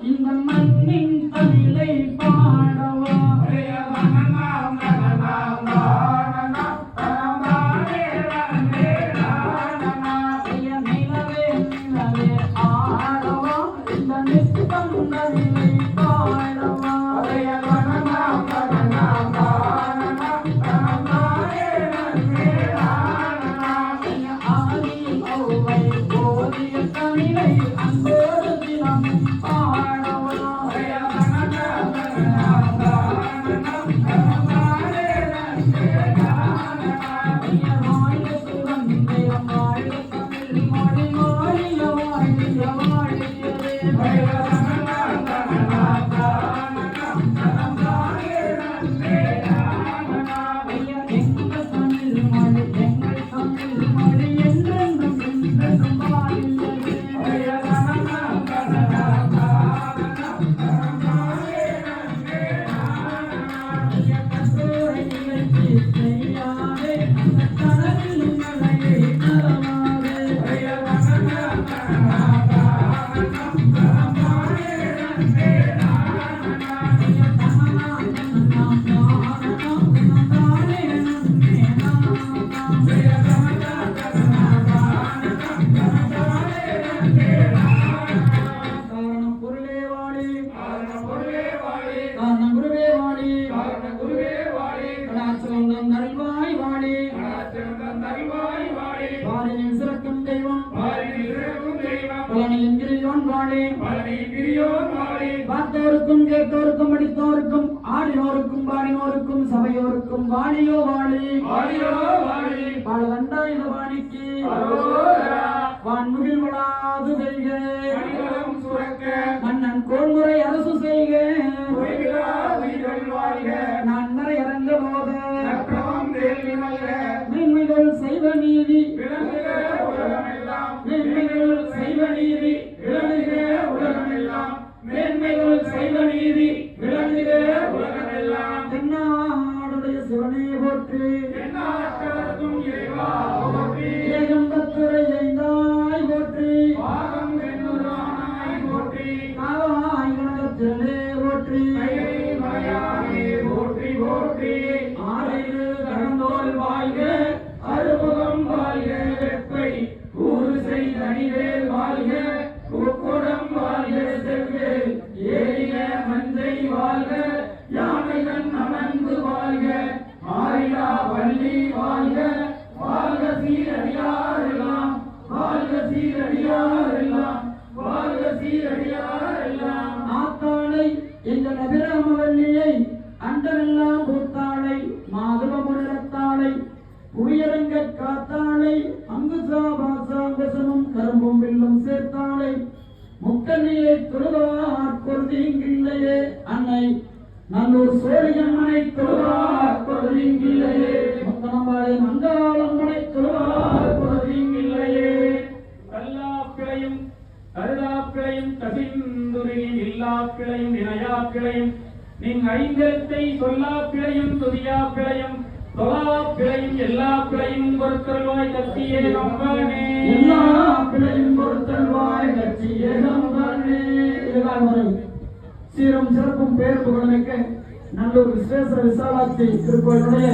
இந்த மண்ணின் தமிழை பாடவா ஆடவா இந்த நித்தம் தமிழை பாடவா தமிழை அன்போடு தினம் பாடவா பார்த்தோருக்கும் கேட்டோருக்கும் படித்தோருக்கும் ஆடினோருக்கும் பாடினோருக்கும் சபையோருக்கும் வாணியோ வாழி பாட வந்தாய் வாணிக்கு வான்முகில் வளாது செய்க மன்னன் கோன்முறை அரசு செய்க நான் மறை இறந்த போத மேன்மைகள் செய்வ நீதி மேன்மைகள் செய்வ நீதி விளங்குக உலகமெல்லாம் மேன்மைகள் செய்வ நீதி விளங்குக உலகமெல்லாம் தென்னாடுடைய சிவனே போற்றி எந்நாட்டவர்க்கும் இறைவா போற்றி ஏகம்பத்துரை ஐந்தாய் போற்றி பாகம் வெண்ணுரானாய் போற்றி காவாய் கணக்கத்திலே போற்றி மலையானே போற்றி போற்றி ஆரையில் கடந்தோல் வாழ்க அறுமுகம் வாழ்க வெப்பை ஊறு செய் தனிவேல் வாழ்க கூக்குடம் வாழ்க செவ்வேல் ஏறிய மந்தை வாழ்க யானைகள் அமர்ந்து வாழ்க ஆரியா வள்ளி வாழ்க வாழ்க சீரடியாரெல்லாம் வாழ்க சீரடியாரெல்லாம் வாழ்க சீரடியாரெல்லாம் ஆத்தாளை இந்த நபிராமவல்லியை அண்டரெல்லாம் பூத்தாளை மாதவமுடத்தாளை உயரங்க காத்தாளை அங்குசா பாசாங்கசமும் கரும்பும் வில்லும் சேர்த்தாளை முக்கண்ணியை தொழுவார் கொள்தீங்கில்லையே அன்னை நல்லூர் சோழியம்மனை தொழுவார் கொள்தீங்கில்லையே முத்தனம்பாளை மங்காளம்மனை தொழுவார் கொள்தீங்கில்லையே கல்லாப்பிளையும் கருதாப்பிளையும் கசிந்துரின் இல்லாப்பிளையும் இணையாப்பிளையும் நீங்க ஐந்தெழுத்தை சொல்லாப்பிளையும் துதியாப்பிளையும் தொழாப்பிளையும் எல்லா பிழையும் பொறுத்தல்வாய் கட்சியே நம்பனே எல்லா பிழையும் பொறுத்தல்வாய் கட்சியே நம்பனே சீரும் சிறப்பும் பேர் புகழமைக்க நல்லூர் விஸ்வேஸ்வர விசாலாட்சி திருக்கோயிலுடைய